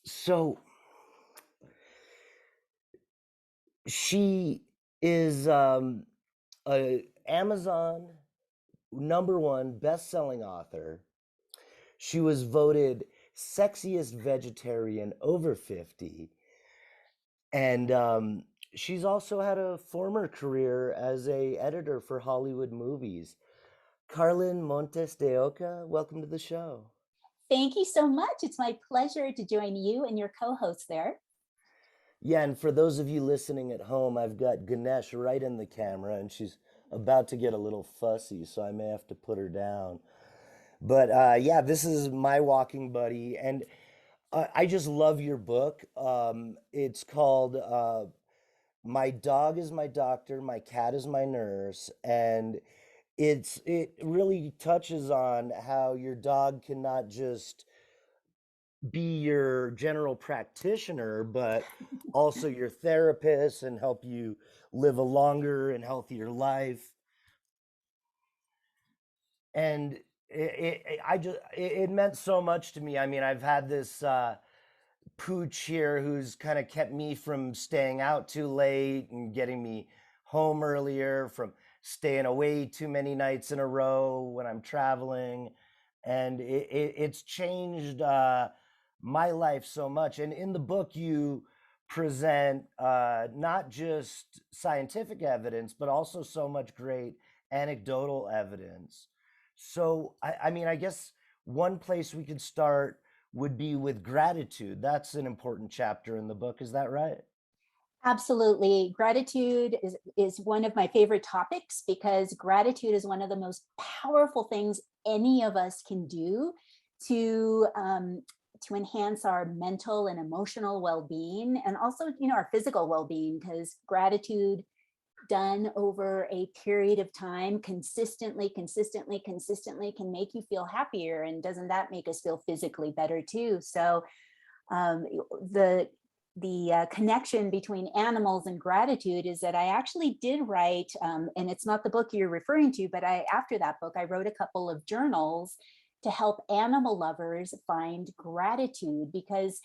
So she is a Amazon #1 best-selling author. She was voted sexiest vegetarian over 50. And she's also had a former career as a editor for Hollywood movies. Carlyn Montes de Oca, welcome to the show. Thank you so much. It's my pleasure to join you and your co-host there. Yeah, and for those of you listening at home, I've got Ganesh right in the camera, and she's about to get a little fussy, so I may have to put her down. But yeah, this is my walking buddy, and I just love your book. It's called My Dog is My Doctor, My Cat is My Nurse, and it really touches on how your dog can not just be your general practitioner, but also your therapist and help you live a longer and healthier life. And it meant so much to me. I mean, I've had this pooch here who's kind of kept me from staying out too late and getting me home earlier, from staying away too many nights in a row when I'm traveling. And it's changed my life so much. And in the book, you present not just scientific evidence, but also so much great anecdotal evidence. So, I mean, I guess one place we could start would be with gratitude. That's an important chapter in the book. Is that right? Absolutely. Gratitude is one of my favorite topics because gratitude is one of the most powerful things any of us can do to enhance our mental and emotional well-being, and also, our physical well-being, because gratitude done over a period of time consistently can make you feel happier. And doesn't that make us feel physically better too? So um, the connection between animals and gratitude is that I actually did write, and it's not the book you're referring to, but after that book, I wrote a couple of journals to help animal lovers find gratitude. Because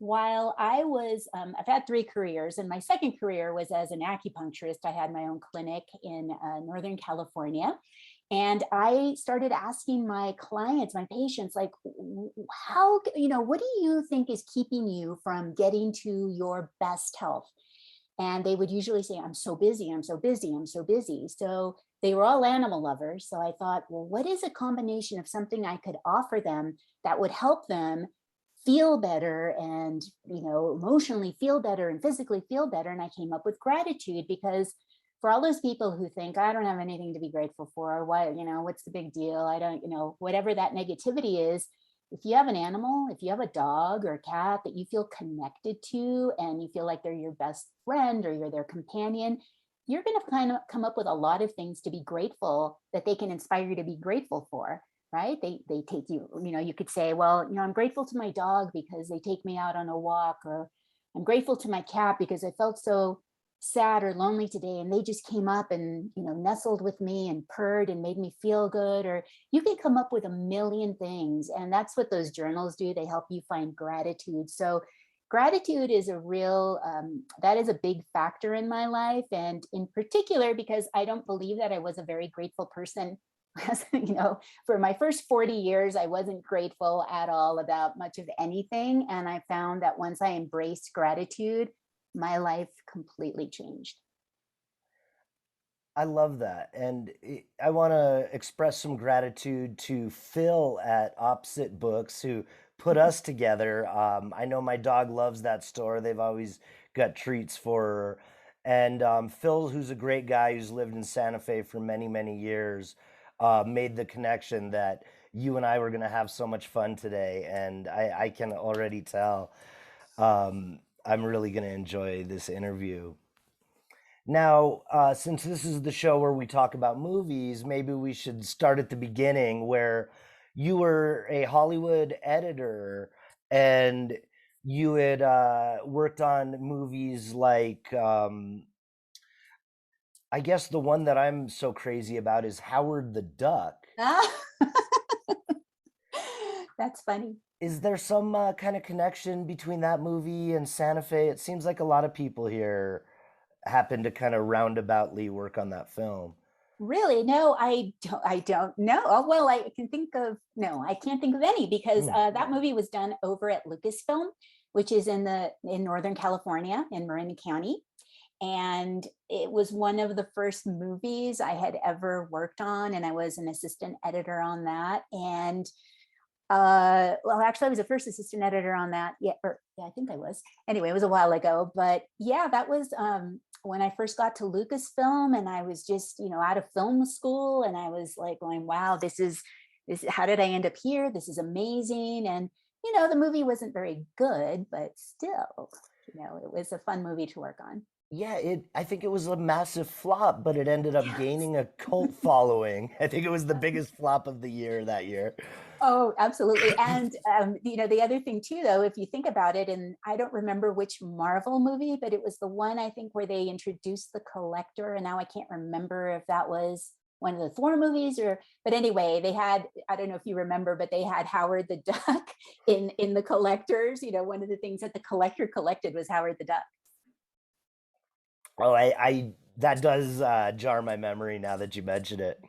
while I've had 3 careers, and my second career was as an acupuncturist. I had my own clinic in Northern California. And I started asking my clients, my patients, like, what do you think is keeping you from getting to your best health? And they would usually say, I'm so busy, I'm so busy, I'm so busy. So they were all animal lovers. So I thought, well, what is a combination of something I could offer them that would help them feel better and, emotionally feel better and physically feel better? And I came up with gratitude, because for all those people who think I don't have anything to be grateful for, why, what's the big deal? I don't, whatever that negativity is, if you have an animal, if you have a dog or a cat that you feel connected to and you feel like they're your best friend or you're their companion, you're going to kind of come up with a lot of things to be grateful that they can inspire you to be grateful for, right? They take you, you could say, well, I'm grateful to my dog because they take me out on a walk, or I'm grateful to my cat because I felt so sad or lonely today and they just came up and nestled with me and purred and made me feel good. Or you can come up with a million things, and that's what those journals do. They help you find gratitude. So gratitude is that is a big factor in my life, and in particular because I don't believe that I was a very grateful person. For my first 40 years, I wasn't grateful at all about much of anything. And I found that once I embraced gratitude, my life completely changed. I love that. And I want to express some gratitude to Phil at Opposite Books, who put us together. I know my dog loves that store. They've always got treats for her. And Phil, who's a great guy who's lived in Santa Fe for many, many years, made the connection that you and I were going to have so much fun today. And I can already tell I'm really going to enjoy this interview. Now, since this is the show where we talk about movies, maybe we should start at the beginning, where you were a Hollywood editor and you had worked on movies like I guess the one that I'm so crazy about is Howard the Duck. Ah, that's funny. Is there some kind of connection between that movie and Santa Fe? It seems like a lot of people here happen to kind of roundaboutly work on that film. Really? No, I don't know. Oh, well, I can think of no, I can't think of any because Mm. that movie was done over at Lucasfilm, which is in Northern California in Marin County. And it was one of the first movies I had ever worked on, and I was an assistant editor on that. And well, actually, I was the first assistant editor on that. Yeah, or yeah, I think I was. Anyway, it was a while ago, but yeah, that was when I first got to Lucasfilm, and I was just, out of film school, and I was like going, "Wow, this is this. How did I end up here? This is amazing." And the movie wasn't very good, but still, it was a fun movie to work on. Yeah, I think it was a massive flop, but it ended up gaining a cult following. I think it was the biggest flop of the year that year. Oh, absolutely. And the other thing too, though, if you think about it, and I don't remember which Marvel movie, but it was the one I think where they introduced the collector, and now I can't remember if that was one of the Thor movies or but anyway, they had, I don't know if you remember, but they had Howard the Duck in the collectors. One of the things that the collector collected was Howard the Duck. Oh, I that does jar my memory now that you mention it.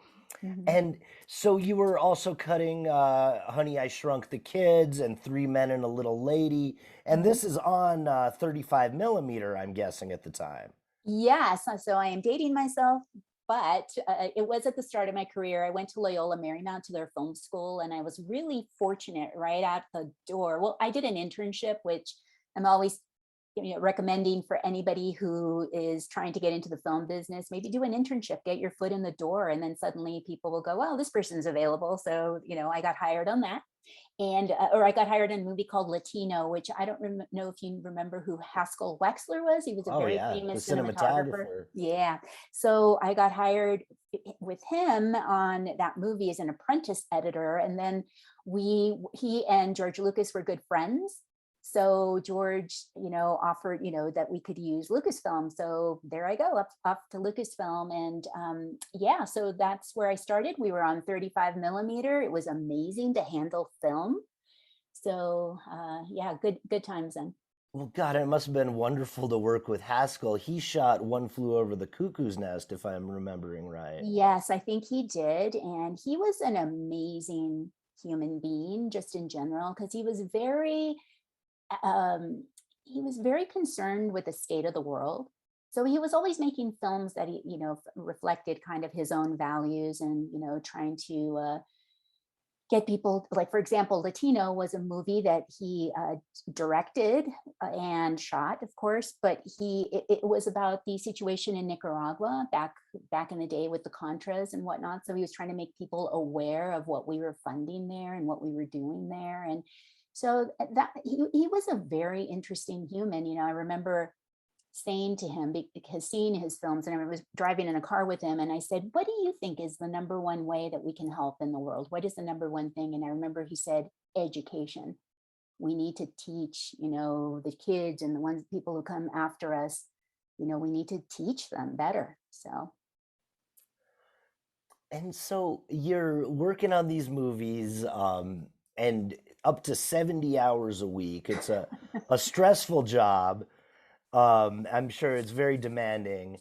Mhm. And so you were also cutting Honey, I Shrunk the Kids and Three Men and a Little Lady. And Mhm. this is on 35 millimeter, I'm guessing, at the time. Yes, so I am dating myself, but it was at the start of my career. I went to Loyola Marymount to their film school, and I was really fortunate right out the door. Well, I did an internship, which I'm always recommending for anybody who is trying to get into the film business. Maybe do an internship, get your foot in the door, and then suddenly people will go, "Well, this person's available." So, I got hired on that and or I got hired in a movie called Latino, which I don't know if you remember who Haskell Wexler was. He was a Oh, very yeah, the famous cinematographer. cinematographer. Yeah. So I got hired with him on that movie as an apprentice editor. And then he and George Lucas were good friends. So George, offered, that we could use Lucasfilm. So there I go, up to Lucasfilm. And yeah, so that's where I started. We were on 35 millimeter. It was amazing to handle film. So yeah, good times then. Well, God, it must have been wonderful to work with Haskell. He shot One Flew Over the Cuckoo's Nest, if I'm remembering right. Yes, I think he did. And he was an amazing human being just in general, because um, he was very concerned with the state of the world. So he was always making films that he, reflected kind of his own values and, trying to get people, like, for example, Latino was a movie that he directed and shot, of course, but it was about the situation in Nicaragua back in the day with the Contras and whatnot. So he was trying to make people aware of what we were funding there and what we were doing there. And so that he was a very interesting human. I remember saying to him, because seeing his films, and I was driving in a car with him, and I said, "What do you think is the number one way that we can help in the world? What is the number one thing?" And I remember he said, "Education. We need to teach, the kids and the ones people who come after us, we need to teach them better." So And so you're working on these movies, and up to 70 hours a week. It's a stressful job. I'm sure it's very demanding.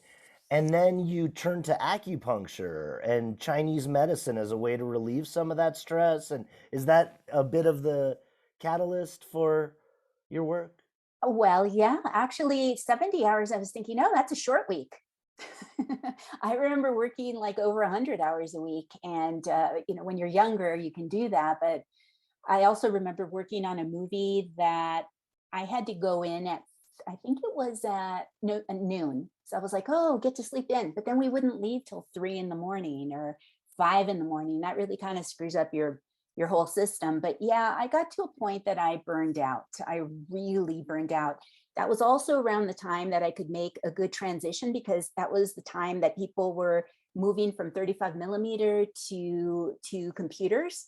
And then you turn to acupuncture and Chinese medicine as a way to relieve some of that stress. And is that a bit of the catalyst for your work? well, yeah, actually 70 hours, I was thinking, oh, that's a short week. I remember working like over 100 hours a week. And, when you're younger, you can do that. But I also remember working on a movie that I had to go in at, I think it was at noon. So I was like, oh, get to sleep in. But then we wouldn't leave till 3 in the morning or 5 in the morning. That really kind of screws up your whole system. But yeah, I got to a point that I burned out. I really burned out. That was also around the time that I could make a good transition, because that was the time that people were moving from 35 millimeter to computers.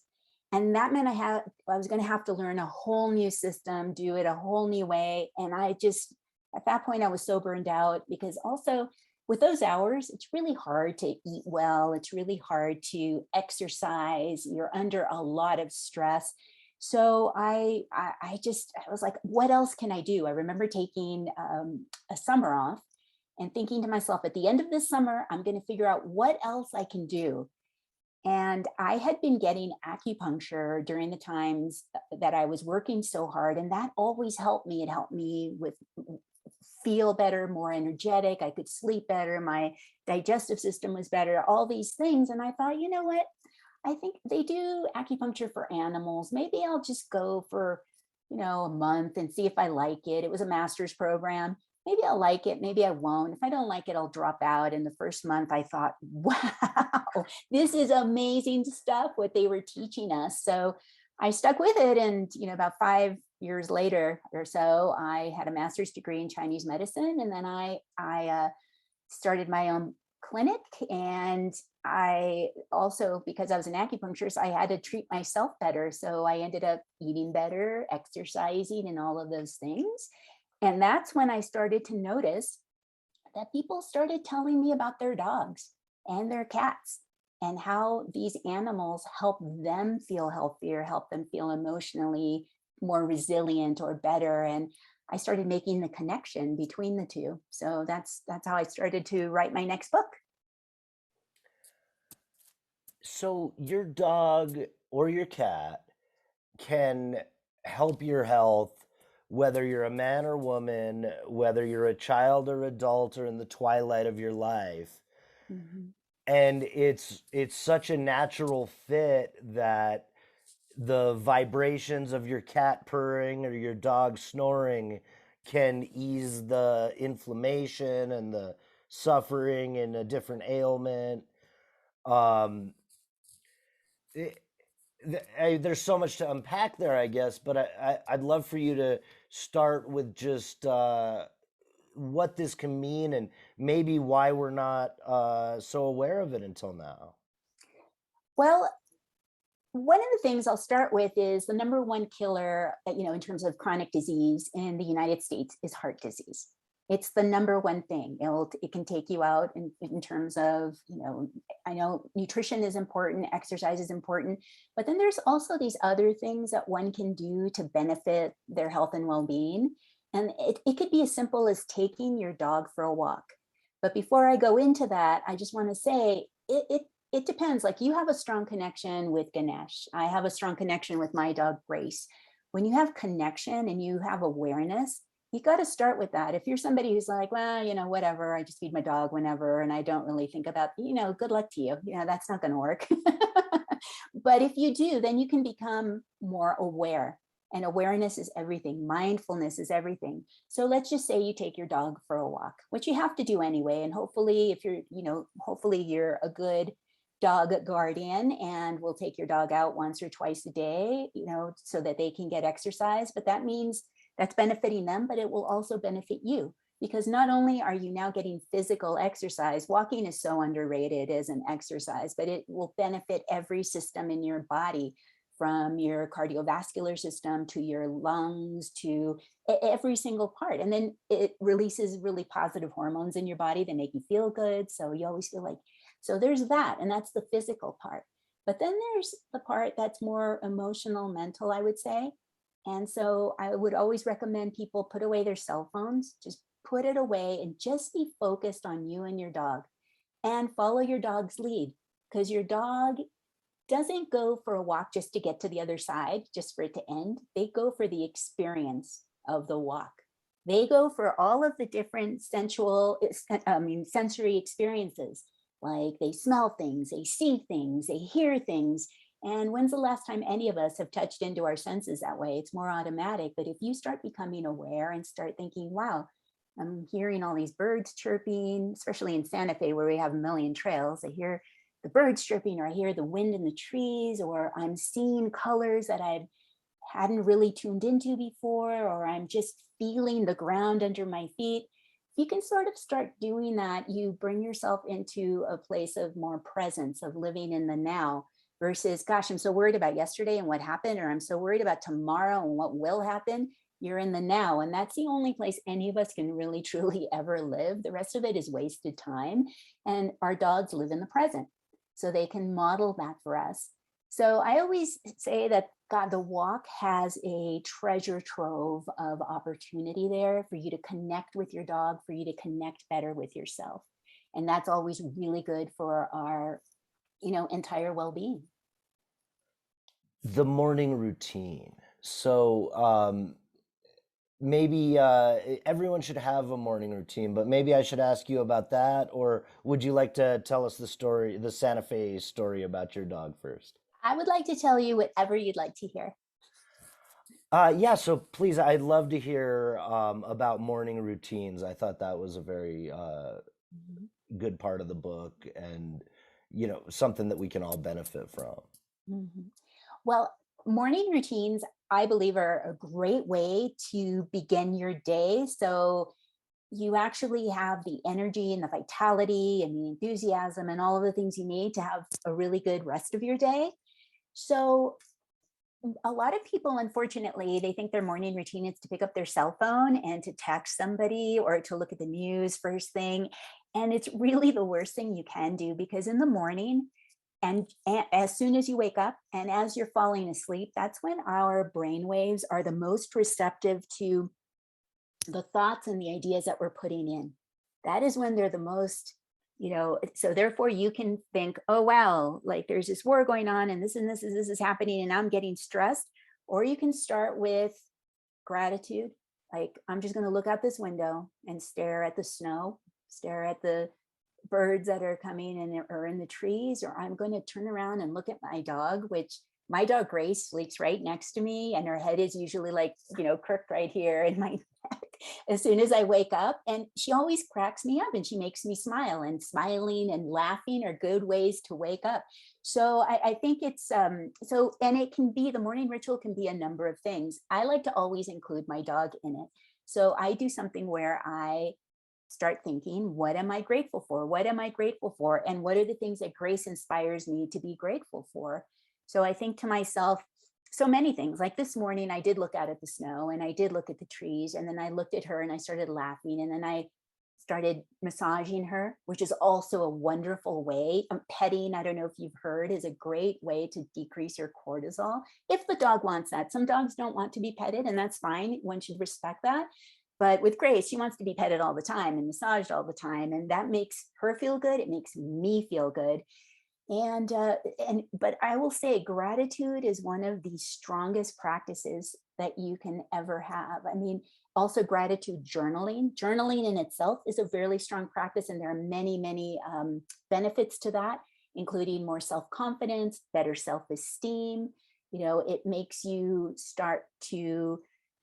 And that meant I was going to have to learn a whole new system, do it a whole new way. And I just, at that point, I was so burned out, because also with those hours, it's really hard to eat well. It's really hard to exercise. You're under a lot of stress. So I was like, what else can I do? I remember taking a summer off and thinking to myself, at the end of this summer, I'm going to figure out what else I can do. And I had been getting acupuncture during the times that I was working so hard, and that always helped me. It helped me with feel better, more energetic. I could sleep better. My digestive system was better, all these things. And I thought, you know what? I think they do acupuncture for animals. Maybe I'll just go for, a month and see if I like it. It was a master's program. Maybe I'll like it. Maybe I won't. If I don't like it, I'll drop out. In the first month, I thought, wow, this is amazing stuff, what they were teaching us. So I stuck with it. And, about 5 years later or so, I had a master's degree in Chinese medicine. And then I started my own clinic. And I also, because I was an acupuncturist, I had to treat myself better. So I ended up eating better, exercising, and all of those things. And that's when I started to notice that people started telling me about their dogs and their cats and how these animals help them feel healthier, help them feel emotionally more resilient or better. And I started making the connection between the two. So that's how I started to write my next book. So your dog or your cat can help your health, whether you're a man or woman, whether you're a child or adult or in the twilight of your life. Mhm. And it's such a natural fit that the vibrations of your cat purring or your dog snoring can ease the inflammation and the suffering in a different ailment. Um, it, there's so much to unpack there, I guess, but I'd love for you to start with just what this can mean and maybe why we're not so aware of it until now. Well, one of the things I'll start with is the number one killer, in terms of chronic disease in the United States is heart disease. It's the number one thing. It can take you out in terms of, I know nutrition is important, exercise is important, but then there's also these other things that one can do to benefit their health and well-being. And it could be as simple as taking your dog for a walk. But before I go into that, I just want to say it depends. Like, you have a strong connection with Ganesh. I have a strong connection with my dog, Grace. When you have connection and you have awareness, you got to start with that. If you're somebody who's like, well, whatever, I just feed my dog whenever, and I don't really think about, good luck to you. That's not going to work. But if you do, then you can become more aware. And awareness is everything. Mindfulness is everything. So let's just say you take your dog for a walk, which you have to do anyway. And hopefully, if you're, hopefully you're a good dog guardian and will take your dog out once or twice a day, so that they can get exercise. But that means that's benefiting them, but it will also benefit you, because not only are you now getting physical exercise, walking is so underrated as an exercise, but it will benefit every system in your body, from your cardiovascular system to your lungs to every single part. And then it releases really positive hormones in your body that make you feel good. So you always feel like, so there's that. And that's the physical part. But then there's the part that's more emotional, mental, I would say. And so I would always recommend people put away their cell phones, just put it away and just be focused on you and your dog, and follow your dog's lead, because your dog doesn't go for a walk just to get to the other side, just for it to end. They go for the experience of the walk. They go for all of the different sensory experiences. Like, they smell things, they see things, they hear things. And when's the last time any of us have touched into our senses that way? It's more automatic. But if you start becoming aware and start thinking, wow, I'm hearing all these birds chirping, especially in Santa Fe where we have a million trails. I hear the birds chirping, or I hear the wind in the trees, or I'm seeing colors that I hadn't really tuned into before, or I'm just feeling the ground under my feet. If you can sort of start doing that, you bring yourself into a place of more presence, of living in the now, versus, gosh, I'm so worried about yesterday and what happened, or I'm so worried about tomorrow and what will happen. You're in the now. And that's the only place any of us can really, truly ever live. The rest of it is wasted time. And our dogs live in the present. So they can model that for us. So I always say that God, the walk has a treasure trove of opportunity there for you to connect with your dog, for you to connect better with yourself. And that's always really good for our, entire well-being. The morning routine. So, maybe everyone should have a morning routine, but maybe I should ask you about that, or would you like to tell us the story, the Santa Fe story about your dog first? I would like to tell you whatever you'd like to hear. Yeah, so please, I'd love to hear about morning routines. I thought that was a very Mhm. good part of the book, and something that we can all benefit from. Mhm. Well, morning routines, I believe, are a great way to begin your day. So you actually have the energy and the vitality and the enthusiasm and all of the things you need to have a really good rest of your day. So a lot of people, unfortunately, they think their morning routine is to pick up their cell phone and to text somebody or to look at the news first thing. And it's really the worst thing you can do, because in the morning, and as soon as you wake up and as you're falling asleep, that's when our brain waves are the most receptive to the thoughts and the ideas that we're putting in. That is when they're the most, so therefore you can think, oh wow, like there's this war going on and this is happening and I'm getting stressed. Or you can start with gratitude. Like, I'm just going to look out this window and stare at the snow, stare at the birds that are coming and are in the trees, or I'm going to turn around and look at my dog, which my dog Grace sleeps right next to me, and her head is usually like, crooked right here in my neck as soon as I wake up. And she always cracks me up and she makes me smile, and smiling and laughing are good ways to wake up. So I think it's so, and it can be, the morning ritual can be a number of things. I like to always include my dog in it. So I do something where I start thinking, what am I grateful for? What am I grateful for? And what are the things that Grace inspires me to be grateful for? So I think to myself, so many things. Like this morning, I did look out at the snow and I did look at the trees. And then I looked at her and I started laughing. And then I started massaging her, which is also a wonderful way. Petting, I don't know if you've heard, is a great way to decrease your cortisol if the dog wants that. Some dogs don't want to be petted, and that's fine. One should respect that. But with Grace, she wants to be petted all the time and massaged all the time, and that makes her feel good. It makes me feel good. And but I will say, gratitude is one of the strongest practices that you can ever have. I mean, also gratitude journaling in itself is a really strong practice, and there are many benefits to that, including more self-confidence, better self-esteem. It makes you start to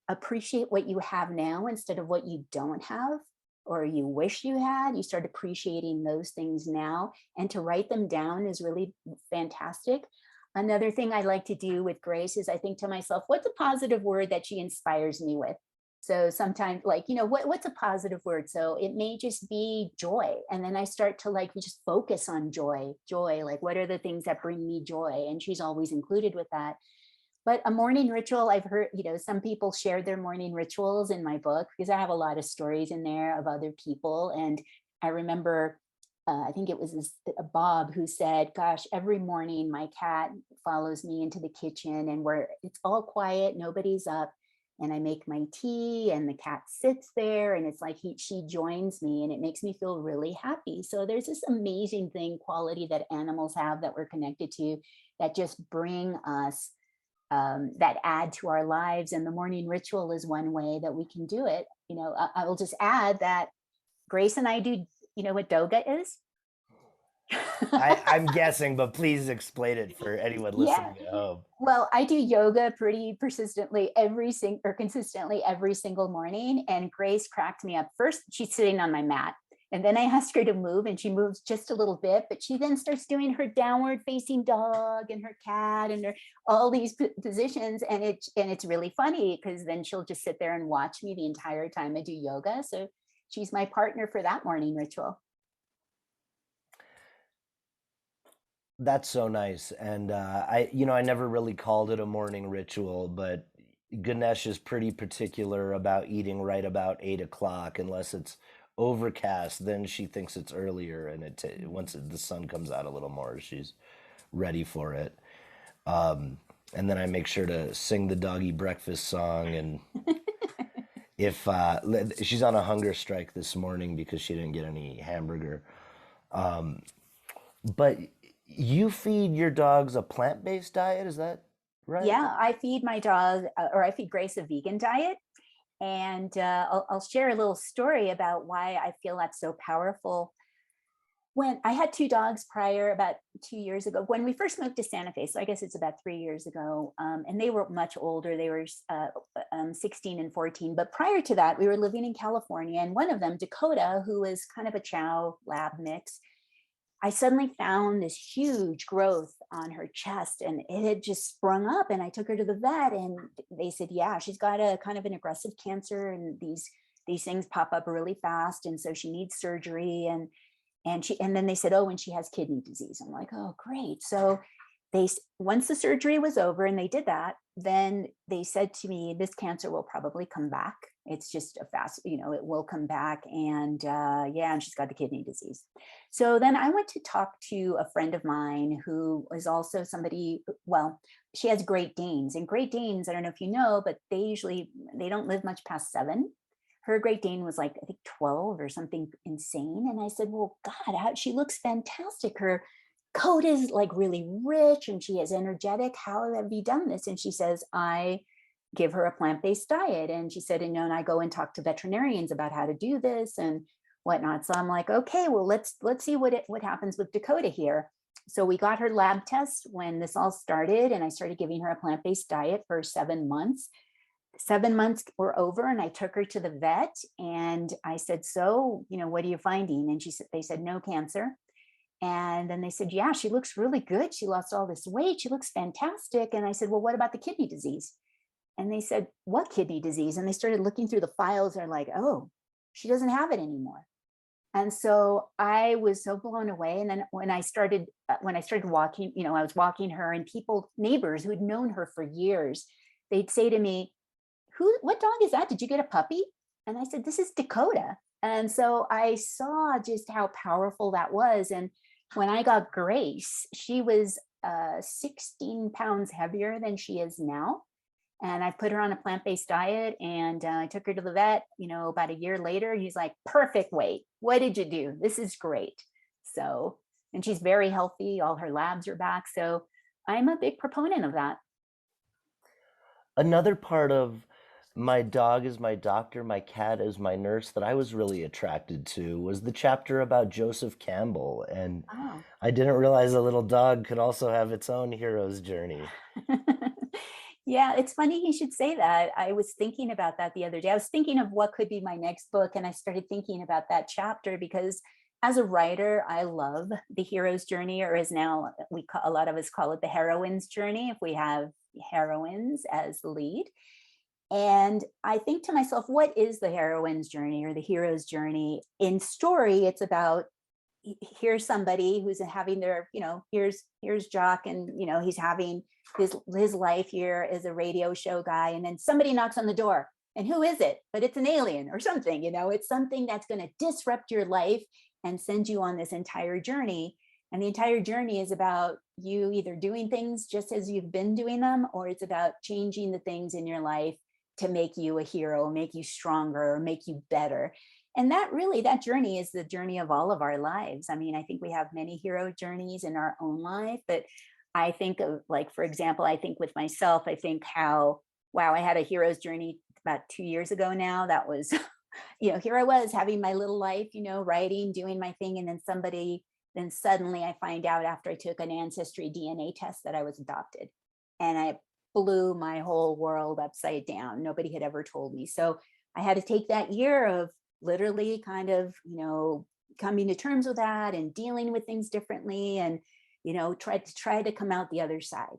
appreciate what you have now instead of what you don't have or you wish you had. You start appreciating those things now, and to write them down is really fantastic. Another thing I like to do with Grace is I think to myself, what's a positive word that she inspires me with? So sometimes, like, what's a positive word? So it may just be joy. And then I start to like just focus on joy, like what are the things that bring me joy? And she's always included with that. But a morning ritual, I've heard, some people shared their morning rituals in my book, because I have a lot of stories in there of other people. And I remember, I think it was Bob who said, gosh, every morning my cat follows me into the kitchen and where it's all quiet, nobody's up. And I make my tea and the cat sits there and it's like she joins me and it makes me feel really happy. So there's this amazing quality that animals have that we're connected to, that just bring us, that add to our lives. And the morning ritual is one way that we can do it. I will just add that Grace and I do, what doga is? I'm guessing, but please explain it for anyone Yeah. listening at home. Well, I do yoga pretty persistently consistently every single morning. And Grace cracked me up. First, she's sitting on my mat. And then I asked her to move, and she moves just a little bit, but she then starts doing her downward facing dog and her cat and all these positions. And it's really funny, because then she'll just sit there and watch me the entire time I do yoga. So she's my partner for that morning ritual. That's so nice. And I never really called it a morning ritual, but Ganesh is pretty particular about eating right about 8 o'clock, unless it's overcast. Then she thinks it's earlier, and once the sun comes out a little more, she's ready for it. And then I make sure to sing the doggy breakfast song. And if she's on a hunger strike this morning because she didn't get any hamburger, but you feed your dogs a plant-based diet, is that right? Yeah, I feed my dog, or I feed Grace a vegan diet. And I'll share a little story about why I feel that's so powerful. When I had two dogs prior, about 2 years ago, when we first moved to Santa Fe, so I guess it's about 3 years ago, and they were much older. They were 16 and 14. But prior to that, we were living in California, and one of them, Dakota, who was kind of a Chow lab mix, I suddenly found this huge growth on her chest and it had just sprung up. And I took her to the vet and they said, yeah, she's got a kind of an aggressive cancer and these things pop up really fast. And so she needs surgery. And then they said, oh, and she has kidney disease. I'm like, oh, great. So once the surgery was over and they did that, then they said to me, this cancer will probably come back. It's just a fast, it will come back. And yeah, and she's got the kidney disease. So then I went to talk to a friend of mine who is also somebody, well, she has Great Danes, and Great Danes, I don't know if you know, but they don't live much past 7. Her Great Dane was like, I think 12 or something insane. And I said, well, God, she looks fantastic. Her coat is like really rich and she is energetic. How have you done this? And she says, I give her a plant-based diet. And she said, and I go and talk to veterinarians about how to do this and whatnot. So I'm like, okay, well, let's see what happens with Dakota here. So we got her lab test when this all started, and I started giving her a plant-based diet for 7 months. 7 months were over, and I took her to the vet, and I said, so, what are you finding? And they said, no cancer. And then they said, yeah, she looks really good. She lost all this weight. She looks fantastic. And I said, well, what about the kidney disease? And they said, what kidney disease? And they started looking through the files. They're like, oh, she doesn't have it anymore. And so I was so blown away. And then when I started walking, I was walking her, and neighbors who'd known her for years, they'd say to me, what dog is that? Did you get a puppy? And I said, this is Dakota. And so I saw just how powerful that was. And when I got Grace, she was 16 pounds heavier than she is now. And I put her on a plant-based diet, and I took her to the vet, about a year later. He's like, perfect weight. What did you do? This is great. So, and she's very healthy. All her labs are back. So I'm a big proponent of that. Another part of my dog is my doctor, my cat is my nurse that I was really attracted to was the chapter about Joseph Campbell. And Oh. I didn't realize a little dog could also have its own hero's journey. Yeah, it's funny you should say that. I was thinking about that the other day. I was thinking of what could be my next book, and I started thinking about that chapter because as a writer, I love the hero's journey, or as now a lot of us call it the heroine's journey, if we have heroines as the lead. And I think to myself, what is the heroine's journey or the hero's journey? In story, it's about, here's somebody who's having their, here's Jock, and he's having his life here as a radio show guy, and then somebody knocks on the door, and who is it? But it's an alien or something. It's something that's going to disrupt your life and send you on this entire journey. And the entire journey is about you either doing things just as you've been doing them, or it's about changing the things in your life to make you a hero, make you stronger, or make you better. And that journey is the journey of all of our lives. I mean, I think we have many hero journeys in our own life, but I think of, like, for example, I think with myself, I think how, wow, I had a hero's journey about 2 years ago now. That was, here I was having my little life, writing, doing my thing. And then suddenly I find out after I took an ancestry DNA test that I was adopted. And I blew my whole world upside down. Nobody had ever told me. So I had to take that year of literally kind of, coming to terms with that and dealing with things differently, and, try to come out the other side.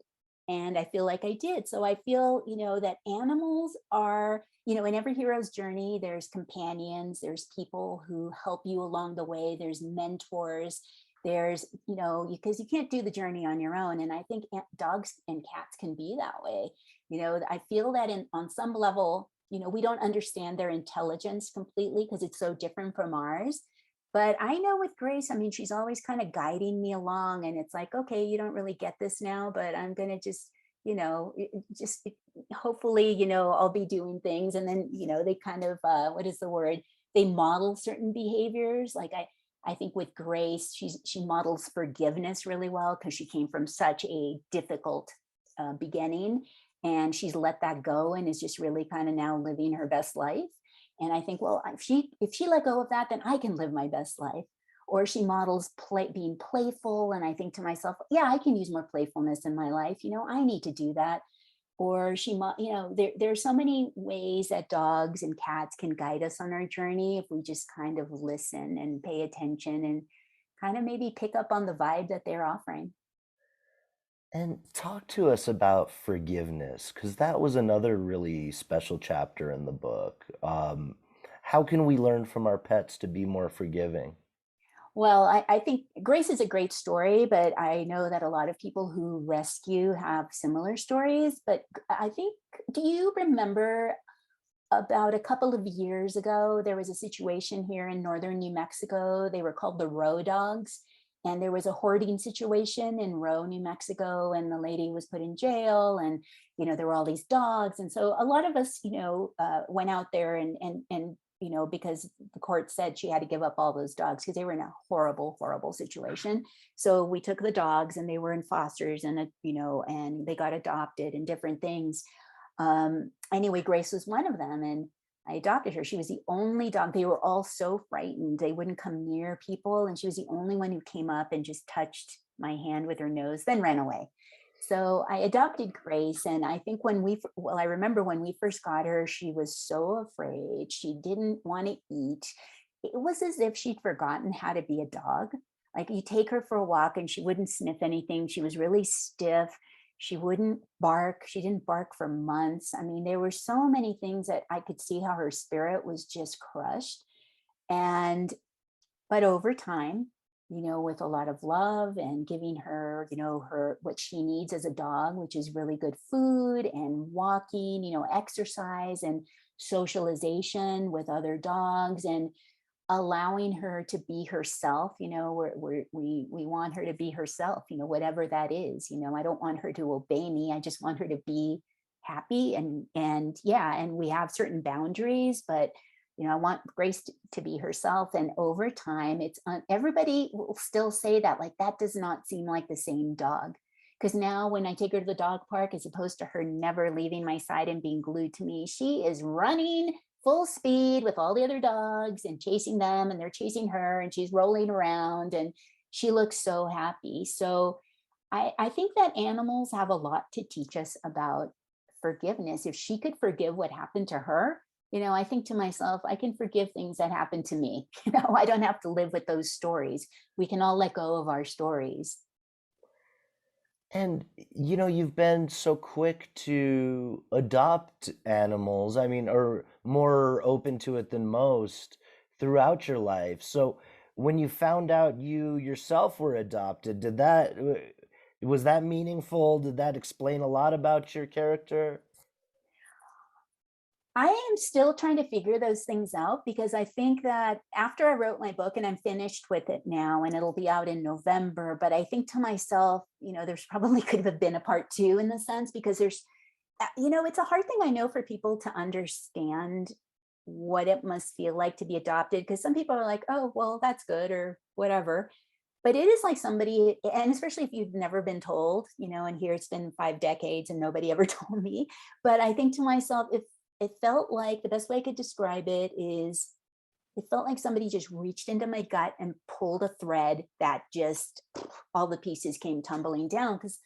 And I feel like I did. So I feel, that animals are, in every hero's journey, there's companions, there's people who help you along the way, there's mentors. There's, because you can't do the journey on your own. And I think dogs and cats can be that way. I feel that on some level, we don't understand their intelligence completely because it's so different from ours. But I know with Grace, I mean, she's always kind of guiding me along, and it's like, okay, you don't really get this now, but I'm going to just, just hopefully, I'll be doing things. And then, they kind of, what is the word? They model certain behaviors. Like I think with Grace, she models forgiveness really well because she came from such a difficult beginning, and she's let that go and is just really kind of now living her best life. And I think, well, if she let go of that, then I can live my best life. Or she models being playful, and I think to myself, yeah, I can use more playfulness in my life. I need to do that. Or there's so many ways that dogs and cats can guide us on our journey if we just kind of listen and pay attention and kind of maybe pick up on the vibe that they're offering. And talk to us about forgiveness, because that was another really special chapter in the book. How can we learn from our pets to be more forgiving? Well, I think Grace is a great story, but I know that a lot of people who rescue have similar stories. But I think, do you remember about a couple of years ago, there was a situation here in northern New Mexico. They were called the Row Dogs. And there was a hoarding situation in Row, New Mexico, and the lady was put in jail. And, there were all these dogs. And so a lot of us, went out there and, because the court said she had to give up all those dogs because they were in a horrible, horrible situation. So we took the dogs and they were in fosters and, and they got adopted and different things. Anyway, Grace was one of them, and I adopted her. She was the only dog. They were all so frightened. They wouldn't come near people. And she was the only one who came up and just touched my hand with her nose, then ran away. So I adopted Grace. And I think I remember when we first got her, she was so afraid. She didn't want to eat. It was as if she'd forgotten how to be a dog. Like, you take her for a walk and she wouldn't sniff anything. She was really stiff. She wouldn't bark. She didn't bark for months. I mean, there were so many things that I could see how her spirit was just crushed. And, but over time, with a lot of love and giving her, her what she needs as a dog, which is really good food and walking, exercise and socialization with other dogs, and allowing her to be herself. We want her to be herself, whatever that is. I don't want her to obey me. I just want her to be happy. And yeah, and we have certain boundaries, but I want Grace to be herself. And over time, everybody will still say that, like, that does not seem like the same dog. Because now when I take her to the dog park, as opposed to her never leaving my side and being glued to me, she is running full speed with all the other dogs and chasing them, and they're chasing her, and she's rolling around, and she looks so happy. So I think that animals have a lot to teach us about forgiveness. If she could forgive what happened to her, I think to myself, I can forgive things that happened to me. I don't have to live with those stories. We can all let go of our stories. And you've been so quick to adopt animals, I mean, or more open to it than most throughout your life. So when you found out you yourself were adopted, was that meaningful? Did that explain a lot about your character? I am still trying to figure those things out, because I think that after I wrote my book, and I'm finished with it now and it'll be out in November, but I think to myself, there's probably could have been a part two, in the sense, because it's a hard thing, I know, for people to understand what it must feel like to be adopted, because some people are like, oh, well, that's good or whatever. But it is like somebody, and especially if you've never been told, and here it's been 5 decades and nobody ever told me. But I think to myself, if it felt like, the best way I could describe it is, it felt like somebody just reached into my gut and pulled a thread that just, all the pieces came tumbling down. Because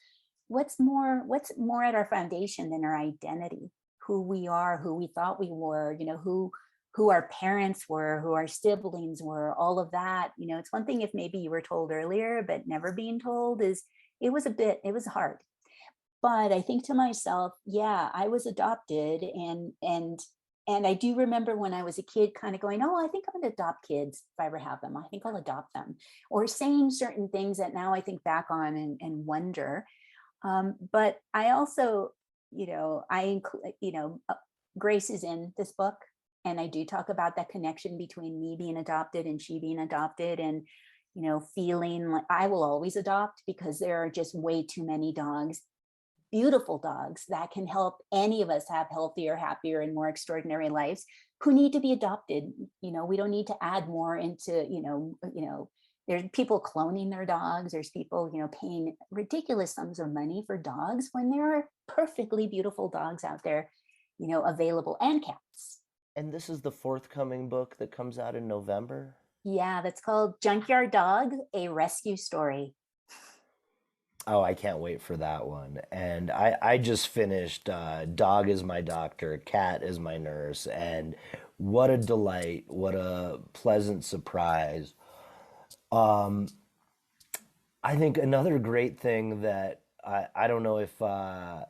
what's more at our foundation than our identity, who we are, who we thought we were, who our parents were, who our siblings were, all of that. It's one thing if maybe you were told earlier, but never being told it was hard. But I think to myself, yeah, I was adopted, and And I do remember when I was a kid kind of going, oh, I think I'm going to adopt kids if I ever have them. I think I'll adopt them. Or saying certain things that now I think back on and wonder. But I also, I include, Grace is in this book. And I do talk about that connection between me being adopted and she being adopted, and, feeling like I will always adopt because there are just way too many dogs, beautiful dogs that can help any of us have healthier, happier, and more extraordinary lives, who need to be adopted. We don't need to add more into, there's people cloning their dogs. There's people, paying ridiculous sums of money for dogs when there are perfectly beautiful dogs out there, available, and cats. And this is the forthcoming book that comes out in November? Yeah, that's called Junkyard Dog, a rescue story. Oh, I can't wait for that one. And I just finished Dog is My Doctor, Cat is My Nurse, and what a delight, what a pleasant surprise. Um, I think another great thing that I don't know if I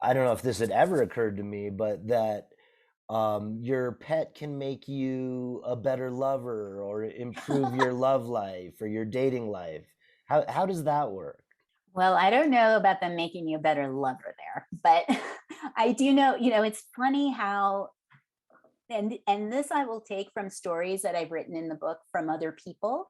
don't know if this had ever occurred to me, but that your pet can make you a better lover or improve your love life or your dating life. How does that work? Well, I don't know about them making you a better lover there, but I do know, it's funny how, and this I will take from stories that I've written in the book from other people.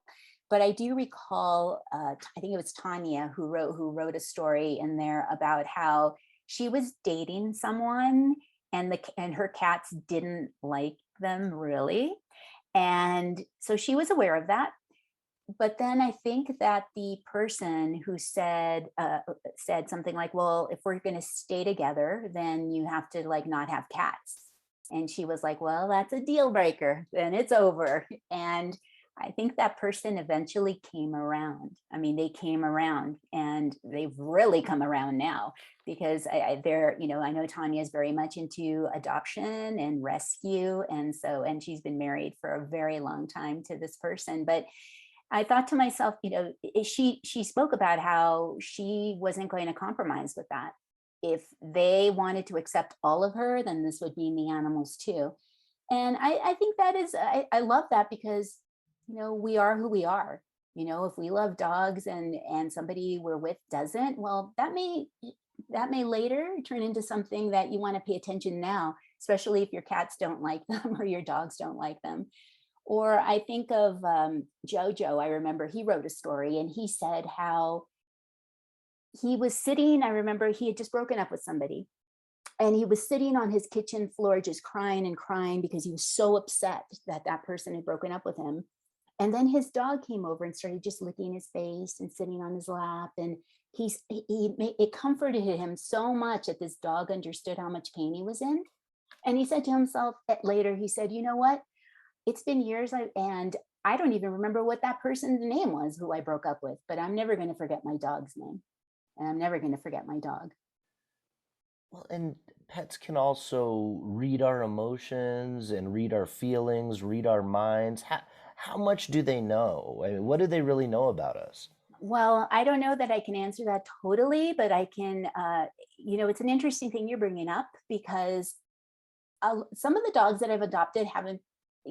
But I do recall, I think it was Tanya who wrote a story in there about how she was dating someone, and her cats didn't like them really, and so she was aware of that. But then I think that the person who said something like, well, if we're going to stay together, then you have to like not have cats. And she was like, well, that's a deal breaker, then it's over. And I think that person eventually came around. I mean, they came around, and they've really come around now, because they're, I know Tanya is very much into adoption and rescue. And she's been married for a very long time to this person. But I thought to myself, she spoke about how she wasn't going to compromise with that. If they wanted to accept all of her, then this would mean the animals too. And I think that is, I love that, because, we are who we are. If we love dogs and somebody we're with doesn't, well, that may later turn into something that you want to pay attention now, especially if your cats don't like them or your dogs don't like them. Or I think of Jojo. I remember he wrote a story, and he said how he was sitting, I remember he had just broken up with somebody, and he was sitting on his kitchen floor just crying and crying because he was so upset that that person had broken up with him. And then his dog came over and started just licking his face and sitting on his lap. And it comforted him so much that this dog understood how much pain he was in. And he said to himself later, he said, you know what? It's been years, and I don't even remember what that person's name was who I broke up with, but I'm never going to forget my dog's name. And I'm never going to forget my dog. Well, and pets can also read our emotions and read our feelings, read our minds. How much do they know? I mean, what do they really know about us? Well, I don't know that I can answer that totally, but I can, it's an interesting thing you're bringing up, because some of the dogs that I've adopted haven't,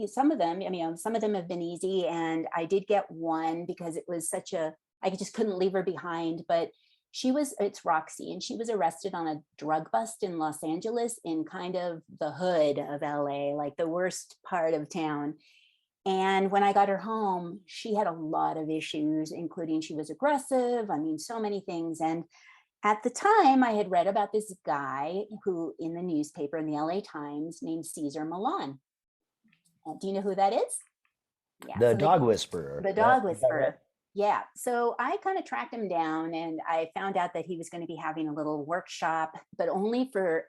some of them, some of them have been easy. And I did get one because it was I just couldn't leave her behind. But it's Roxy, and she was arrested on a drug bust in Los Angeles, in kind of the hood of LA, like the worst part of town. And when I got her home, she had a lot of issues, including she was aggressive. I mean, so many things. And at the time, I had read about this guy who, in the newspaper, in the LA Times, named Caesar Milan. Do you know who that is? Yeah. The dog whisperer. The dog Is that right? whisperer. Yeah. So I kind of tracked him down, and I found out that he was going to be having a little workshop, but only for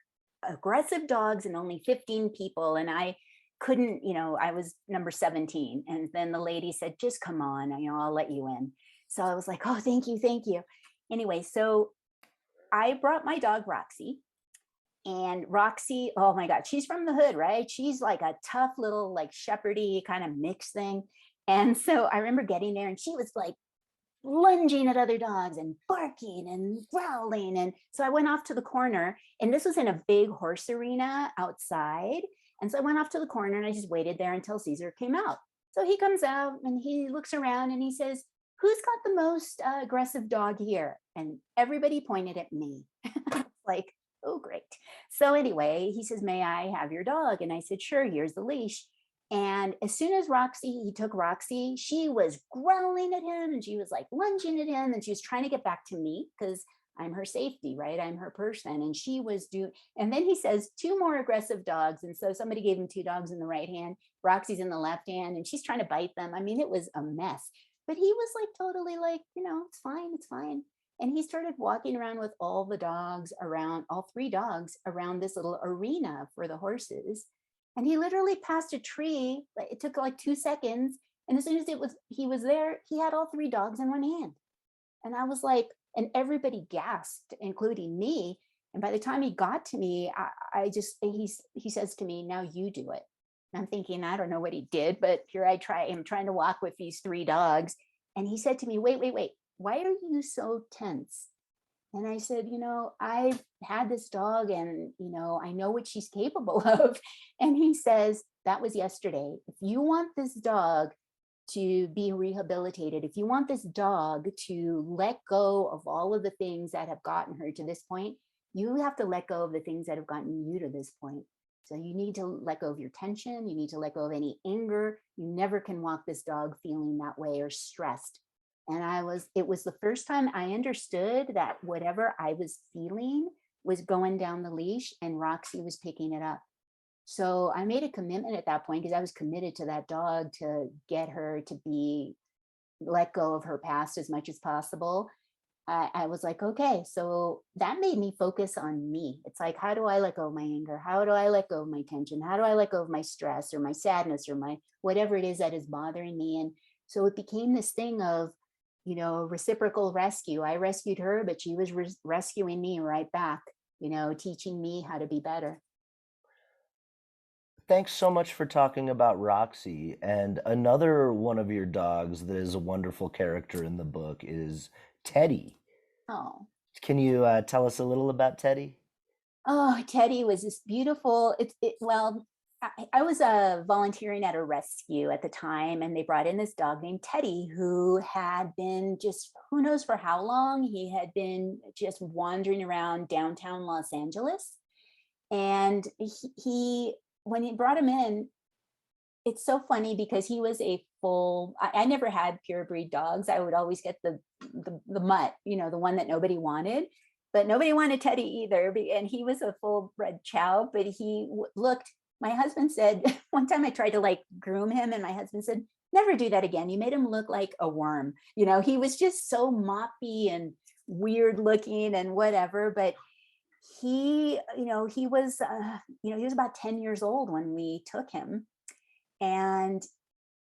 aggressive dogs, and only 15 people. And I couldn't, I was number 17. And then the lady said, just come on, I'll let you in. So I was like, oh, thank you. Thank you. Anyway, so I brought my dog Roxy. And Roxy, oh my God, she's from the hood, right? She's like a tough little like shepherdy kind of mixed thing. And so I remember getting there, and she was like lunging at other dogs and barking and growling. And so I went off to the corner, and this was in a big horse arena outside. And so I went off to the corner and I just waited there until Caesar came out. So he comes out and he looks around and he says, "Who's got the most aggressive dog here?" And everybody pointed at me. Like, oh, great. So anyway, he says, "May I have your dog?" And I said, "Sure, here's the leash." And as soon as he took Roxy, she was growling at him and she was like lunging at him and she was trying to get back to me because I'm her safety, right? I'm her person. And she was doing, and then he says, "Two more aggressive dogs." And so somebody gave him two dogs in the right hand, Roxy's in the left hand, and she's trying to bite them. I mean, it was a mess. But he was like totally like, "It's fine, it's fine." And he started walking around with all the dogs around, all three dogs around this little arena for the horses. And he literally passed a tree. It took like 2 seconds. And as soon as he was there, he had all three dogs in one hand. And I was like, and everybody gasped, including me. And by the time he got to me, he says to me, "Now you do it." And I'm thinking, I don't know what he did, but here I'm trying to walk with these three dogs. And he said to me, "Wait, wait, wait. Why are you so tense?" And I said, "I've had this dog and, I know what she's capable of." And he says, "That was yesterday. If you want this dog to be rehabilitated, if you want this dog to let go of all of the things that have gotten her to this point, you have to let go of the things that have gotten you to this point. So you need to let go of your tension. You need to let go of any anger. You never can walk this dog feeling that way or stressed." And it was the first time I understood that whatever I was feeling was going down the leash and Roxy was picking it up. So I made a commitment at that point because I was committed to that dog to get her to be let go of her past as much as possible. I was like, okay, so that made me focus on me. It's like, how do I let go of my anger? How do I let go of my tension? How do I let go of my stress or my sadness or my whatever it is that is bothering me? And so it became this thing of, reciprocal rescue. I rescued her, but she was rescuing me right back, teaching me how to be better. Thanks so much for talking about Roxy. And another one of your dogs that is a wonderful character in the book is Teddy. Oh, Can you tell us a little about Teddy? Oh, Teddy was this beautiful. Well, I was volunteering at a rescue at the time, and they brought in this dog named Teddy, who had been just who knows for how long. He had been just wandering around downtown Los Angeles, and he when he brought him in, it's so funny because he was a full. I never had pure breed dogs. I would always get the mutt, the one that nobody wanted, but nobody wanted Teddy either. And he was a full bred chow, but he looked. My husband said one time I tried to like groom him, and my husband said, "Never do that again. You made him look like a worm." He was just so moppy and weird looking and whatever. But he was about 10 years old when we took him, and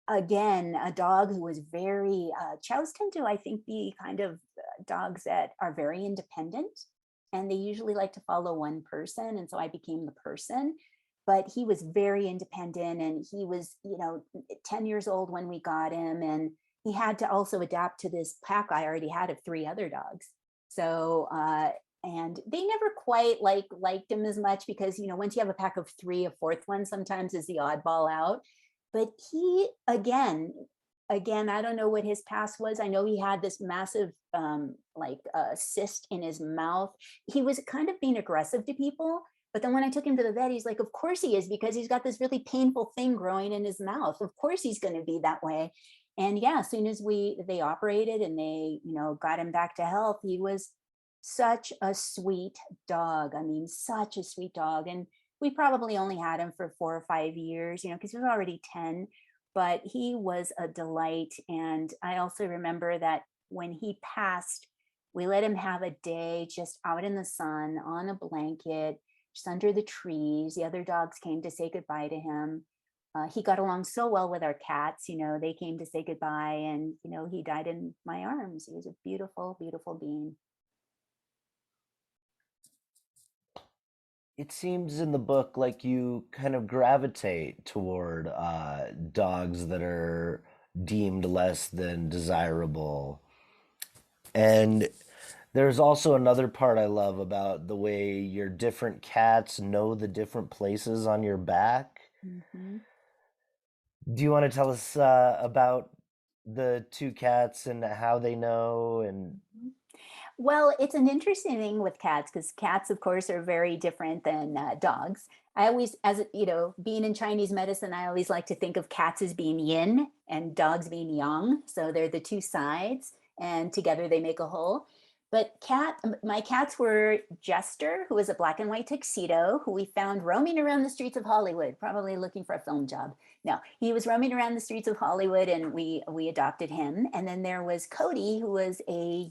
again, a dog who was very chows tend to, I think, be kind of dogs that are very independent, and they usually like to follow one person. And so I became the person, but he was very independent, and he was 10 years old when we got him, and he had to also adapt to this pack I already had of three other dogs. So and they never quite liked him as much because once you have a pack of three, a fourth one sometimes is the oddball out. But he again, I don't know what his past was. I know he had this massive cyst in his mouth. He was kind of being aggressive to people, but then when I took him to the vet, he's like, "Of course he is, because he's got this really painful thing growing in his mouth. Of course he's going to be that way." And yeah, as soon as they operated and they got him back to health, he was such a sweet dog. I mean, such a sweet dog. And we probably only had him for 4 or 5 years, because he was already 10, but he was a delight. And I also remember that when he passed, we let him have a day just out in the sun on a blanket, just under the trees. The other dogs came to say goodbye to him. He got along so well with our cats, they came to say goodbye, and, he died in my arms. He was a beautiful, beautiful being. It seems in the book like you kind of gravitate toward dogs that are deemed less than desirable. And there's also another part I love about the way your different cats know the different places on your back. Mhm. Do you want to tell us about the two cats and how they know? And Mhm. Well, it's an interesting thing with cats because cats, of course, are very different than dogs. I always, being in Chinese medicine, I always like to think of cats as being yin and dogs being yang. So they're the two sides, and together they make a whole. But my cats were Jester, who was a black and white tuxedo, who we found roaming around the streets of Hollywood, probably looking for a film job. No, he was roaming around the streets of Hollywood, and we adopted him. And then there was Cody, who was a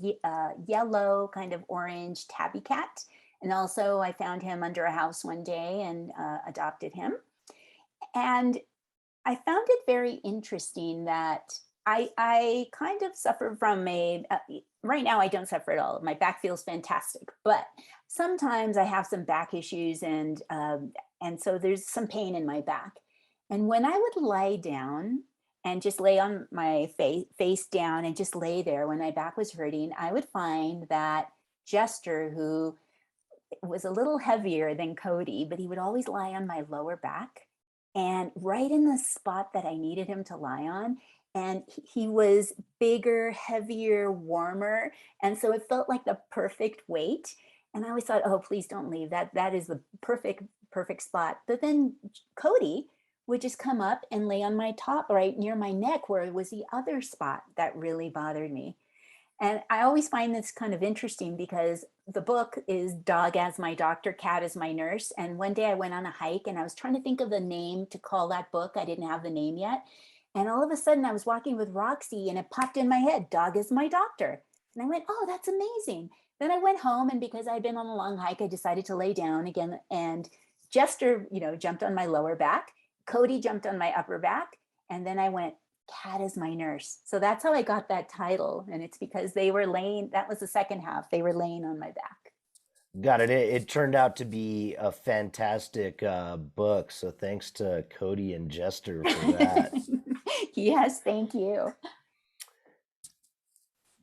yellow, kind of orange tabby cat. And also, I found him under a house one day and adopted him. And I found it very interesting that I kind of suffer from right now I don't suffer at all. My back feels fantastic, but sometimes I have some back issues and so there's some pain in my back. And when I would lie down and just lay on my face down and just lay there when my back was hurting, I would find that Jester, who was a little heavier than Cody, but he would always lie on my lower back and right in the spot that I needed him to lie on. And he was bigger, heavier, warmer. And so it felt like the perfect weight. And I always thought, oh, please don't leave. That is the perfect spot. But then Cody would just come up and lay on my top right near my neck, where it was the other spot that really bothered me. And I always find this kind of interesting because the book is Dog as My Doctor, Cat as My Nurse. And one day I went on a hike and I was trying to think of the name to call that book. I didn't have the name yet. And all of a sudden I was walking with Roxy and it popped in my head, Dog is My Doctor. And I went, oh, that's amazing. Then I went home, and because I'd been on a long hike, I decided to lay down again. And Jester, jumped on my lower back. Cody jumped on my upper back. And then I went, Cat is My Nurse. So that's how I got that title. And it's because that was the second half. They were laying on my back. got it. It turned out to be a fantastic book. So thanks to Cody and Jester for that. Yes, thank you.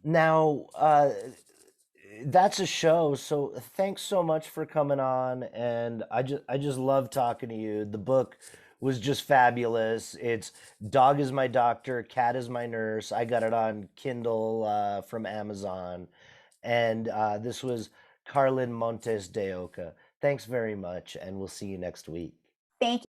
Now, that's a show. So thanks so much for coming on, and I just love talking to you. The book was just fabulous. It's Dog is My Doctor, Cat is My Nurse. I got it on Kindle from Amazon, and this was Carlyn Montes de Oca. Thanks very much, and we'll see you next week. Thank